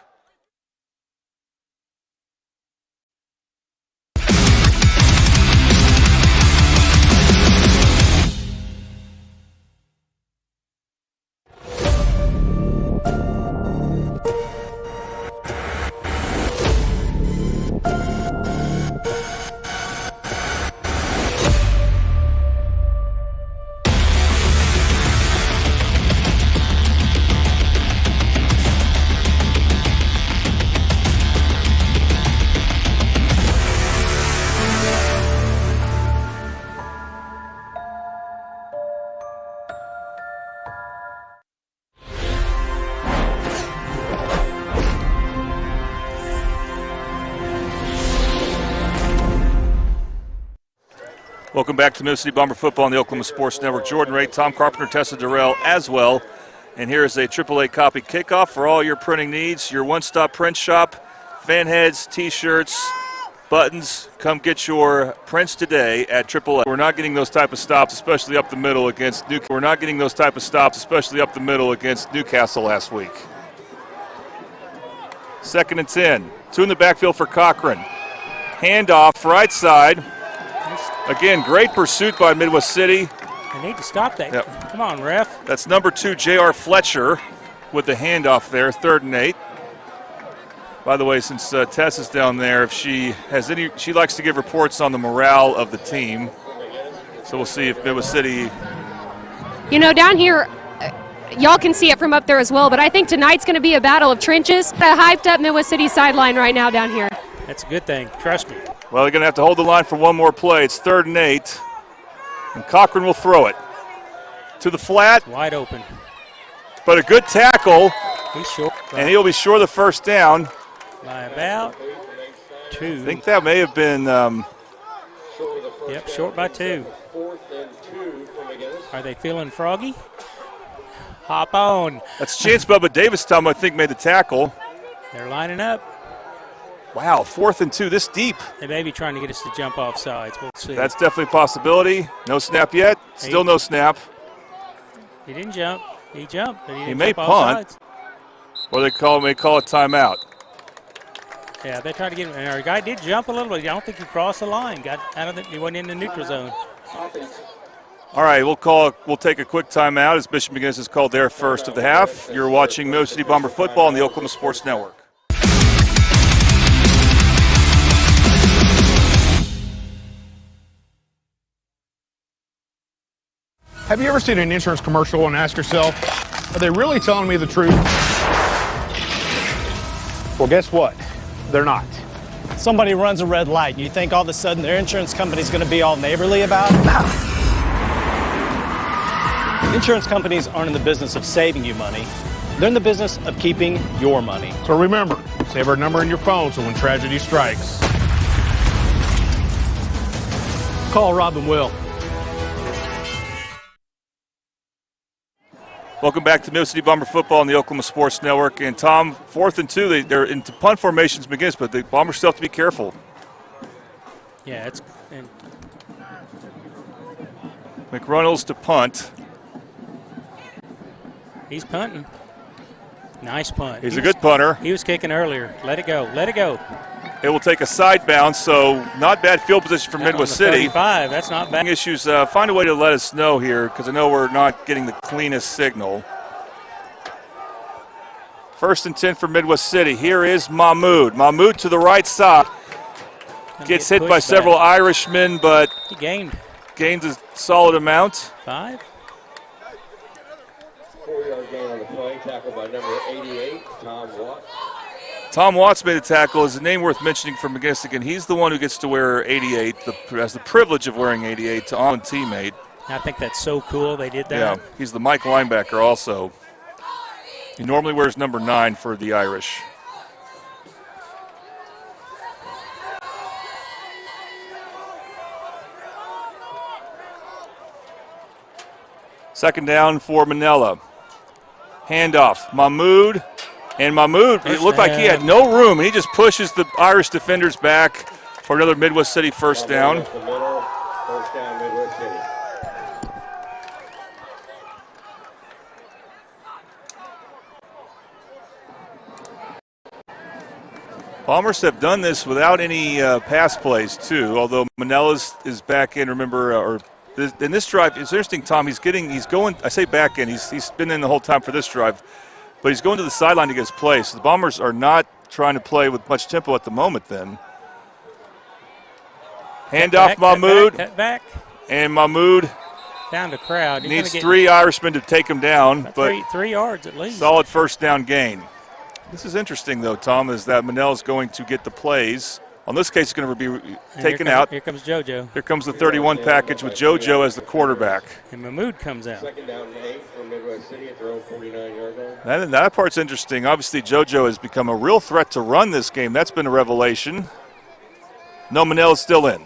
Welcome back to Middle City Bomber football on the Oklahoma Sports Network. Jordan Ray, Tom Carpenter, Tessa Durrell as well. And here is a AAA copy kickoff for all your printing needs. Your one-stop print shop, fan heads, T-shirts, buttons, come get your prints today at AAA. We're not getting those type of stops, especially up the middle against Newcastle. We're not getting those type of stops, especially up the middle against Newcastle last week. 2nd and 10. 2 in the backfield for Cochran. Handoff, right side. Again, great pursuit by Midwest City. They need to stop that. Yep. Come on, ref. That's number 2, J.R. Fletcher, with the handoff there, 3rd and 8. By the way, since Tess is down there, if she has any, she likes to give reports on the morale of the team. So we'll see if Midwest City. You know, down here, y'all can see it from up there as well, but I think tonight's going to be a battle of trenches. A hyped up Midwest City sideline right now down here. That's a good thing. Trust me. Well, they're going to have to hold the line for one more play. It's 3rd and 8. And Cochran will throw it to the flat. It's wide open. But a good tackle. He's short. And he'll be sure the first down. By about 2. I think that may have been. Yep, short by 2. Are they feeling froggy? Hop on. That's Chance Bubba Davis, Tom, I think, made the tackle. They're lining up. Wow, 4th and 2, this deep. They may be trying to get us to jump off sides. We'll see. That's definitely a possibility. No snap yet. Still no snap. He didn't jump. He jumped, but he didn't may jump off punt. sides. Or they may call a timeout. Yeah, they tried to get him. And our guy did jump a little bit. I don't think he crossed the line. Got out of the, he went in the neutral zone. All right, we'll take a quick timeout as Bishop McGuinness has called their first of the half. You're watching Midwest City Bomber football on the Oklahoma Sports Network. Have you ever seen an insurance commercial and asked yourself, are they really telling me the truth? Well, guess what? They're not. Somebody runs a red light, and you think all of a sudden their insurance company's going to be all neighborly about it? Insurance companies aren't in the business of saving you money. They're in the business of keeping your money. So remember, save our number in your phone so when tragedy strikes, call Rob and Will. Welcome back to Midwest City Bomber football on the Oklahoma Sports Network. And Tom, 4th and 2, they're into punt formations, McGuinness, but the Bombers still have to be careful. Yeah, it's. McReynolds to punt. He's punting. Nice punt. He's a good punter. He was kicking earlier. Let it go. Let it go. It will take a side bounce, so not bad field position for Midwest City. 35, that's not bad. Issues, find a way to let us know here because I know we're not getting the cleanest signal. 1st and 10 for Midwest City. Here is Mahmoud. Mahmoud to the right side. Gets hit by several Irishmen, but he gains a solid amount. 5. 4-yard gain on the play, tackled by number 88, Tom Watts. Tom Watts made a tackle. Is a name worth mentioning for McGuinness again. He's the one who gets to wear 88, has the privilege of wearing 88 to on teammate. I think that's so cool they did that. Yeah, he's the Mike linebacker also. He normally wears number 9 for the Irish. Second down for Manila. Handoff. Mahmoud. And Mahmoud, it looked like he had no room. He just pushes the Irish defenders back for another Midwest City first down. First down, Midwest City. Bombers have done this without any pass plays, too, although Manila's is back in, remember, in this drive, it's interesting, Tom, he's going, I say back in, he's been in the whole time for this drive. But he's going to the sideline to get his play. So the Bombers are not trying to play with much tempo at the moment then. Handoff Mahmoud. Cut back. And Mahmoud down to crowd. Needs 3 Irishmen to take him down. But 3 yards at least. Solid first down gain. This is interesting, though, Tom, is that Manel's going to get the plays. On this case, it's going to be taken out. Here comes JoJo. Here comes the 31 package with JoJo as the quarterback. And Mahmoud comes out. Second down and 8 for Midwest City at their own 49-yard line. That part's interesting. Obviously, JoJo has become a real threat to run this game. That's been a revelation. No, Manel's still in.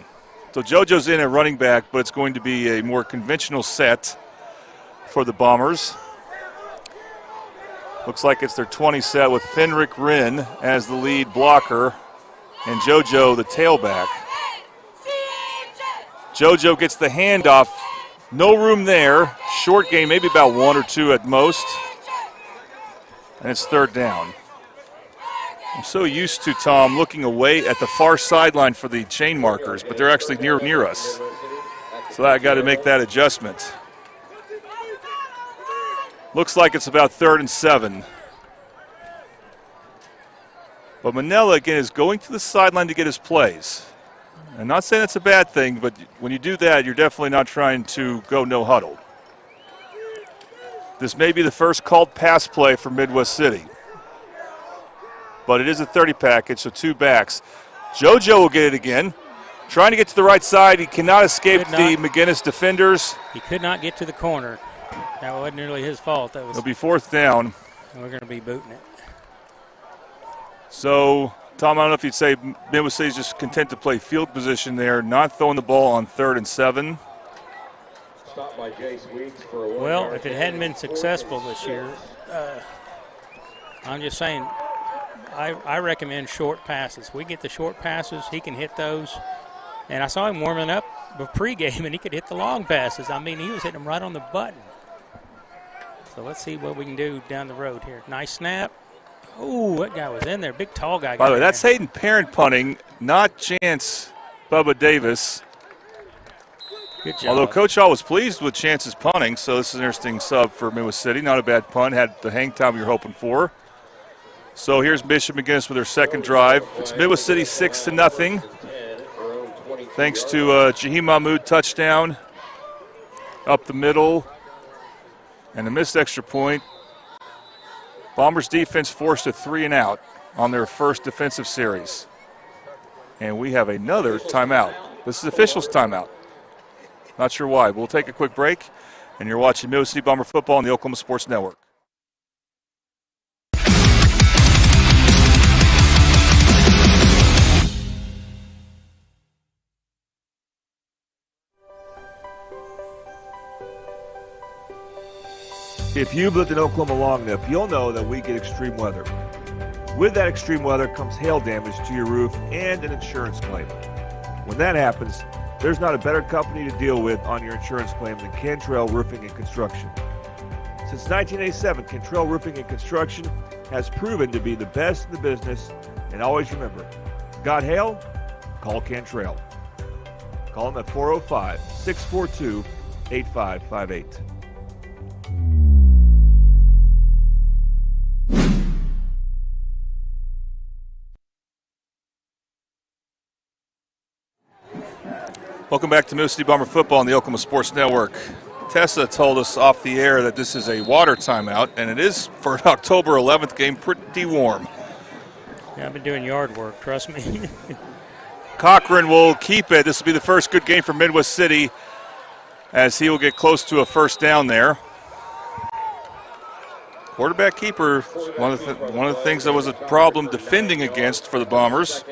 So JoJo's in at running back, but it's going to be a more conventional set for the Bombers. Looks like it's their 20 set with Fenric Rinn as the lead blocker. and JoJo the tailback. JoJo gets the handoff. No room there. Short game, maybe about 1 or 2 at most. And it's third down. I'm so used to, Tom, looking away at the far sideline for the chain markers, but they're actually near us. So I got to make that adjustment. Looks like it's about 3rd and 7. But Manella, again, is going to the sideline to get his plays. I'm not saying that's a bad thing, but when you do that, you're definitely not trying to go no huddle. This may be the first called pass play for Midwest City. But it is a 30 package, so 2 backs. JoJo will get it again. Trying to get to the right side. He cannot escape the McGuinness defenders. He could not get to the corner. That wasn't nearly his fault. That was. It'll be 4th down. We're going to be booting it. So, Tom, I don't know if you'd say Midwest City's just content to play field position there, not throwing the ball on 3rd and 7. Well, if it hadn't been successful this year, I'm just saying, I recommend short passes. We get the short passes, he can hit those. And I saw him warming up pregame, and he could hit the long passes. I mean, he was hitting them right on the button. So let's see what we can do down the road here. Nice snap. Oh, that guy was in there. Big, tall guy. By the way, that's Hayden Parent punting, not Chance Bubba Davis. Good job. Although Coach Hall was pleased with Chance's punting, so this is an interesting sub for Midwest City. Not a bad punt. Had the hang time you're hoping for. So here's Bishop McGuinness with their second drive. It's Midwest City 6-0. Thanks to Jaheim Mahmood touchdown up the middle and a missed extra point. Bombers defense forced a 3 and out on their first defensive series. And we have another timeout. This is officials' timeout. Not sure why. We'll take a quick break, and you're watching Midwest City Bomber football on the Oklahoma Sports Network. If you've lived in Oklahoma long enough, you'll know that we get extreme weather. With that extreme weather comes hail damage to your roof and an insurance claim. When that happens, there's not a better company to deal with on your insurance claim than Cantrell Roofing and Construction. Since 1987, Cantrell Roofing and Construction has proven to be the best in the business, and always remember, got hail? Call Cantrell. Call them at 405-642-8558. Welcome back to Midwest City Bomber football on the Oklahoma Sports Network. Tessa told us off the air that this is a water timeout, and it is for an October 11th game, pretty warm. Yeah, I've been doing yard work, trust me. Cochran will keep it. This will be the first good game for Midwest City as he will get close to a first down there. Quarterback keeper, one of the things that was a problem defending against for the Bombers.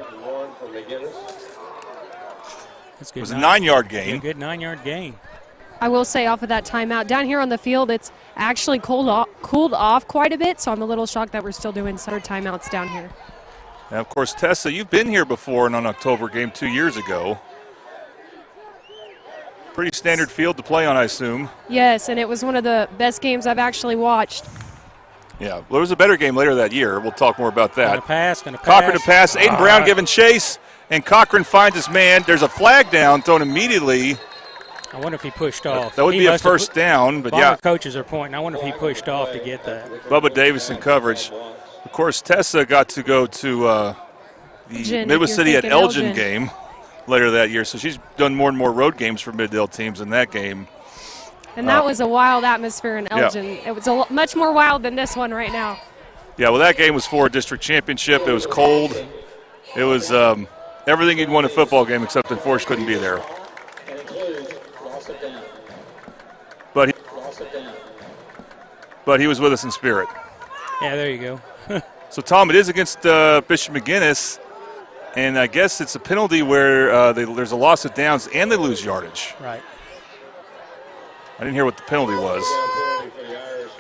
It was a 9-yard gain. Good 9-yard gain. I will say off of that timeout, down here on the field, it's actually cooled off quite a bit, so I'm a little shocked that we're still doing third timeouts down here. And of course, Tessa, you've been here before in an October game 2 years ago. Pretty standard field to play on, I assume. Yes, and it was one of the best games I've actually watched. Yeah, well, there was a better game later that year. We'll talk more about that. Gonna pass. Cochran to pass. Aiden Brown giving chase, and Cochran finds his man. There's a flag down thrown immediately. I wonder if he pushed off. That would be a first down, but yeah. Coaches are pointing. I wonder if he pushed off to get that. Bubba Davis in coverage. Of course, Tessa got to go to the Midwest City at Elgin game later that year, so she's done more and more road games for Middale teams in that game. And that was a wild atmosphere in Elgin. Yeah. It was much more wild than this one right now. Yeah, well, that game was for a district championship. It was cold. It was everything you'd want a football game, except unfortunately couldn't be there. But he was with us in spirit. Yeah, there you go. So, Tom, it is against Bishop McGuinness, and I guess it's a penalty where there's a loss of downs and they lose yardage. Right. I didn't hear what the penalty was.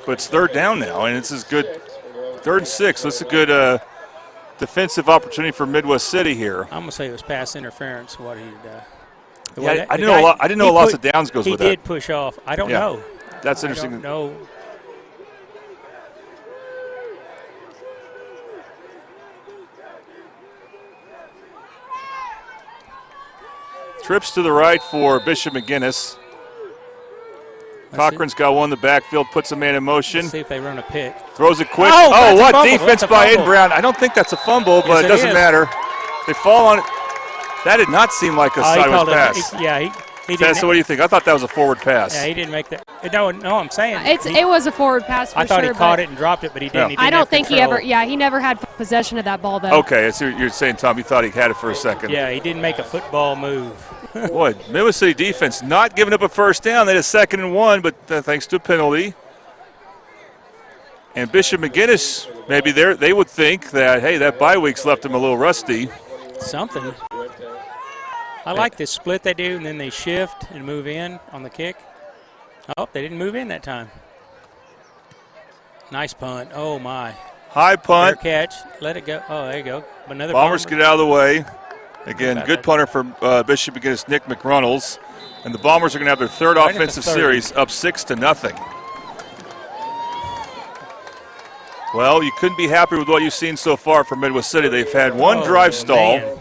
But it's third down now, and this is good. 3rd and 6. This is a good defensive opportunity for Midwest City here. I'm gonna say it was pass interference. What he I didn't know lots of downs goes with that. He did push off. I don't know. That's interesting. I don't know. Trips to the right for Bishop McGuinness. Cochran's got one in the backfield, puts a man in motion. Let's see if they run a pick. Throws it quick. Oh, what defense by Aiden Brown. I don't think that's a fumble, but it doesn't matter. They fall on it. That did not seem like a sideways pass. He didn't. So what do you think? I thought that was a forward pass. Yeah, he didn't make that. No, I'm saying. It was a forward pass for sure. I thought he caught it and dropped it, but he didn't. I don't think he never had full possession of that ball, though. Okay, so you're saying, Tom, you thought he had it for a second. Yeah, he didn't make a football move. Boy, Midwest City defense not giving up a first down. They had a 2nd and 1, but thanks to a penalty. And Bishop McGuinness, maybe they would think that, hey, that bye week's left them a little rusty. Something. I like this split they do, and then they shift and move in on the kick. Oh, they didn't move in that time. Nice punt. Oh, my. High punt. Fair catch. Let it go. Oh, there you go. Another Bombers get out of the way. Again, good punter for Bishop against Nick McReynolds. And the Bombers are going to have their third offensive series up 6-0. Well, you couldn't be happy with what you've seen so far from Midwest City. They've had one drive stall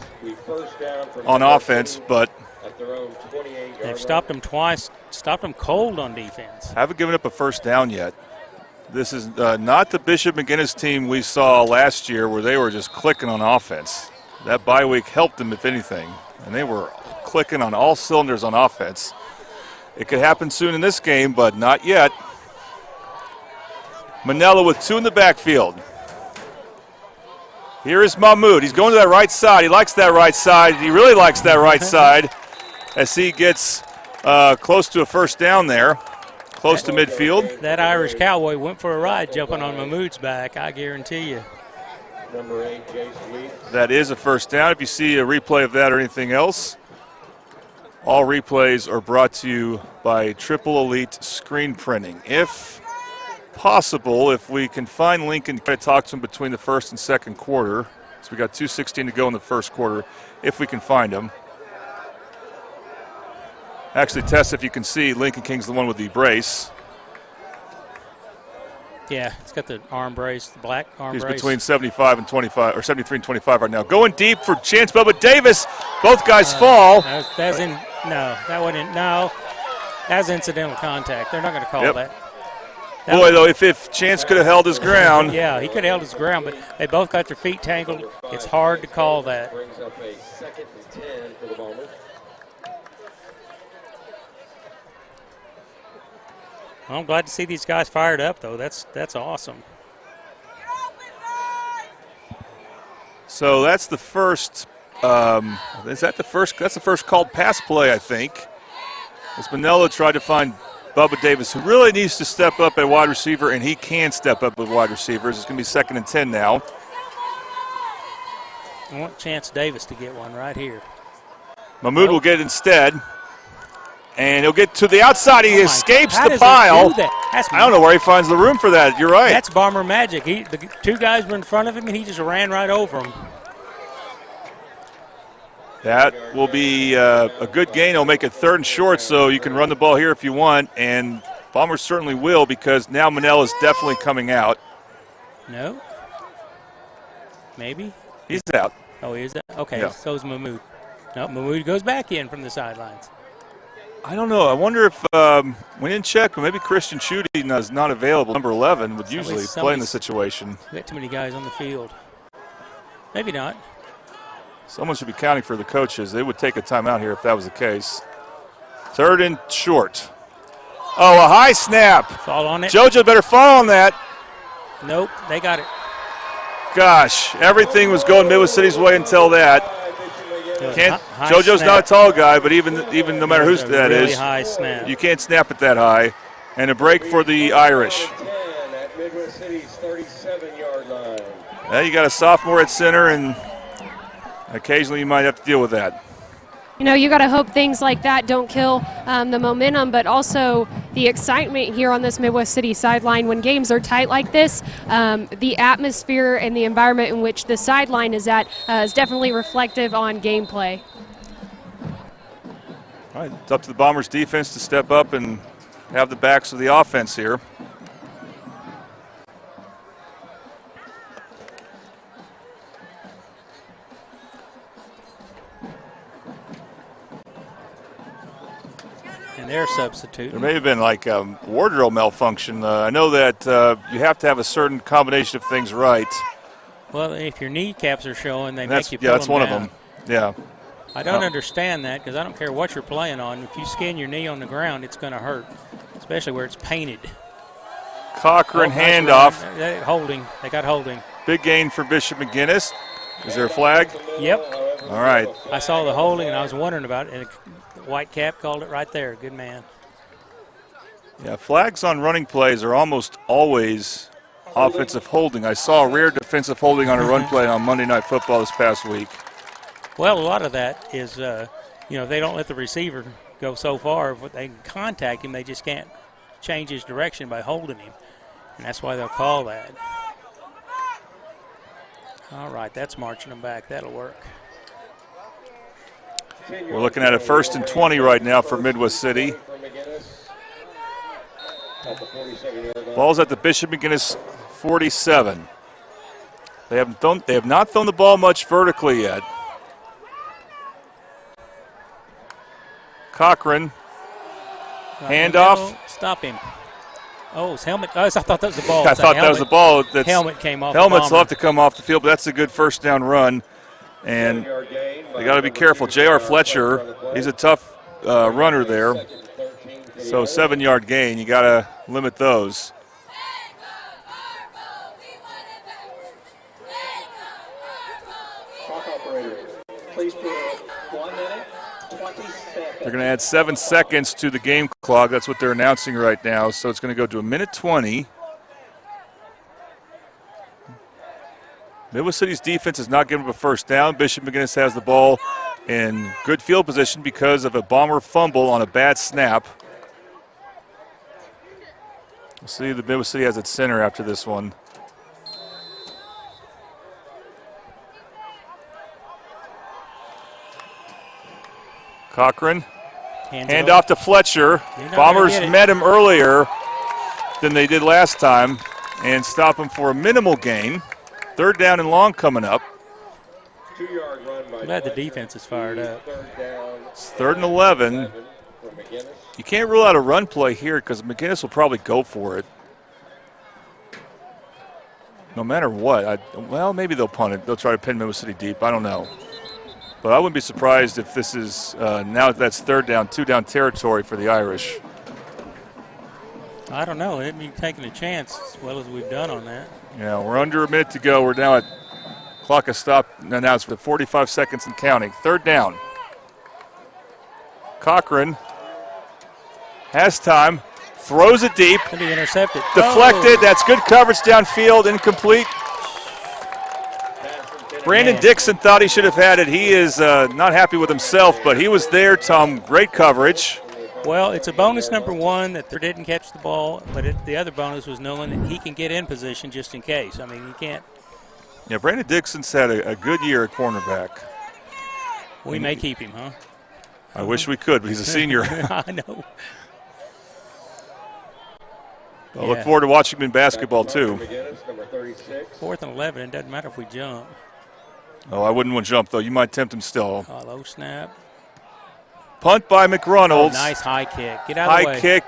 on offense, but they've stopped them twice, stopped them cold on defense. Haven't given up a first down yet. This is not the Bishop McGuinness team we saw last year where they were just clicking on offense. That bye week helped them, if anything, and they were clicking on all cylinders on offense. It could happen soon in this game, but not yet. Manella with 2 in the backfield. Here is Mahmoud. He's going to that right side. He likes that right side. He really likes that right side as he gets close to a first down there, close to midfield. That Irish Cowboy went for a ride jumping on Mahmoud's back, I guarantee you. Number 8, Jason Weeks. That is a first down. If you see a replay of that or anything else, all replays are brought to you by Triple Elite Screen Printing. If possible, if we can find Lincoln, try to talk to him between the first and second quarter. So we got 2:16 to go in the first quarter, if we can find him. Actually, Tess, if you can see, Lincoln King's the one with the brace. Yeah, it's got the arm brace, the black arm brace. He's between 75 and 25, or 73 and 25 right now. Going deep for Chance Bubba Davis. Both guys fall. That was incidental contact. They're not going to call that. Boy, though, if Chance could have held his ground. Yeah, he could have held his ground, but they both got their feet tangled. It's hard to call that. Brings up a 2nd and 10 for the Bombers. Well, I'm glad to see these guys fired up, though. That's awesome. So that's the first. Is that the first? That's the first called pass play, I think. As Manella tried to find Bubba Davis, who really needs to step up at wide receiver, and he can step up with wide receivers. It's going to be 2nd and 10 now. I want Chance Davis to get one right here. Mahmoud will get it instead. And he'll get to the outside. He escapes the pile. I don't know where he finds the room for that. You're right. That's Bomber magic. The 2 guys were in front of him, and he just ran right over them. That will be a good gain. He'll make it 3rd and short, so you can run the ball here if you want. And Bombers certainly will, because now Manella is definitely coming out. No. Maybe. He's out. Oh, he is out? Okay, yeah. So is Mahmoud. No, Mahmoud goes back in from the sidelines. I don't know. I wonder if we didn't check, but maybe Christian Schutte is not available. Number 11 would usually play in the situation. We got too many guys on the field. Maybe not. Someone should be counting for the coaches. They would take a timeout here if that was the case. 3rd and short. Oh, a high snap. Fall on it. JoJo better fall on that. Nope, they got it. Gosh, everything was going Midwest City's way until that. JoJo's not a tall guy, but even no matter who that is, high snap. You can't snap it that high. And a break for the Irish. At Midwest City's 37-yard line. Now you got a sophomore at center, and occasionally you might have to deal with that. You know, you got to hope things like that don't kill the momentum, but also, the excitement here on this Midwest City sideline when games are tight like this, the atmosphere and the environment in which the sideline is at is definitely reflective on gameplay. All right, it's up to the Bombers defense to step up and have the backs of the offense here. And they're substituting. There may have been like a wardrobe malfunction. I know that you have to have a certain combination of things right. Well, if your kneecaps are showing, they That's, make you pull that's them one down. of them. Yeah. I don't understand that because I don't care what you're playing on. If you skin your knee on the ground, it's going to hurt, especially where it's painted. Cochran handoff. Holding. They got holding. Big gain for Bishop McGuinness. Is there a flag? Yep. All right. I saw the holding, and I was wondering about it, and White Cap called it right there. Good man. Yeah, flags on running plays are almost always offensive holding. I saw a rare defensive holding on a run play on Monday Night Football this past week. Well, a lot of that is, they don't let the receiver go so far. If they can contact him, they just can't change his direction by holding him. And that's why they'll call that. All right, that's marching them back. That'll work. We're looking at a 1st and 20 right now for Midwest City. Ball's at the Bishop McGuinness 47. They have not thrown the ball much vertically yet. Cochran, handoff. Stop him. Oh, his helmet. Oh, I thought that was the ball. I thought that was the ball. Helmet came off. Helmets will have to come off the field, but that's a good first down run. And they got to be careful. J.R. Fletcher, he's a tough runner there. So 7-yard gain, you got to limit those. They're going to add 7 seconds to the game clock. That's what they're announcing right now. So it's going to go to a minute 20. Midwest City's defense has not given up a first down. Bishop McGuinness has the ball in good field position because of a Bomber fumble on a bad snap. We'll see the Midwest City has its center after this one. Cochran, handoff to Fletcher. Bombers met him earlier than they did last time and stop him for a minimal gain. 3rd down and long coming up. I'm glad the defense is fired up. It's 3rd and 11. You can't rule out a run play here because McGuinness will probably go for it. No matter what. Well, maybe they'll punt it. They'll try to pin Midwest City deep. I don't know. But I wouldn't be surprised if this is, now that's 3rd down, 2-down territory for the Irish. I don't know. They'd be taking a chance as well as we've done on that. Yeah, we're under a minute to go. We're now at clock has stopped announced with 45 seconds and counting. 3rd down. Cochran has time, throws it deep. Could be intercepted. Deflected. Oh. That's good coverage downfield. Incomplete. Brandon Dixon thought he should have had it. He is not happy with himself, but he was there, Tom. Great coverage. Well, it's a bonus number 1 that they didn't catch the ball, but the other bonus was knowing that he can get in position just in case. I mean, you can't. Yeah, Brandon Dixon's had a good year at cornerback. We may keep him, huh? I wish we could, but he's a senior. I know. I look forward to watching him in basketball, too. 4th and 11. It doesn't matter if we jump. Oh, I wouldn't want to jump, though. You might tempt him still. Low snap. Punt by McReynolds. Nice high kick. Get out of the way. High kick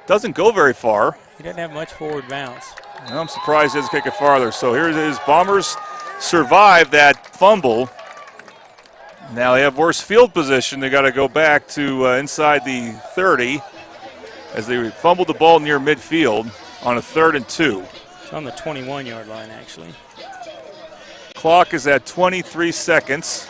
doesn't go very far. He doesn't have much forward bounce. I'm surprised he doesn't kick it farther. So here it is. Bombers survive that fumble. Now they have worse field position. They got to go back to inside the 30 as they fumbled the ball near midfield on a 3rd and 2. It's on the 21-yard line, actually. Clock is at 23 seconds.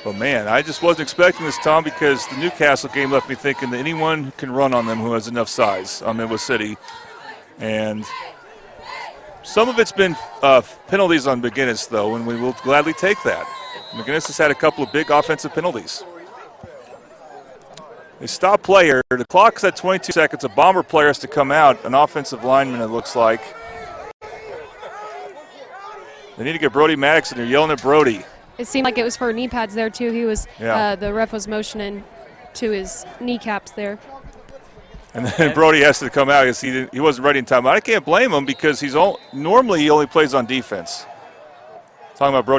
But, man, I just wasn't expecting this, Tom, because the Newcastle game left me thinking that anyone can run on them who has enough size on Midwest City. And Some of it's been penalties on McGuinness, though, and we will gladly take that. McGuinness has had a couple of big offensive penalties. They stop play here. The clock's at 22 seconds. A Bomber player has to come out, an offensive lineman, it looks like. They need to get Brody Maddox, and they're yelling at Brody. It seemed like it was for knee pads there, too. He was, the ref was motioning to his kneecaps there. And then Brody has to come out because he wasn't ready in time. I can't blame him because normally he only plays on defense. Talking about Brody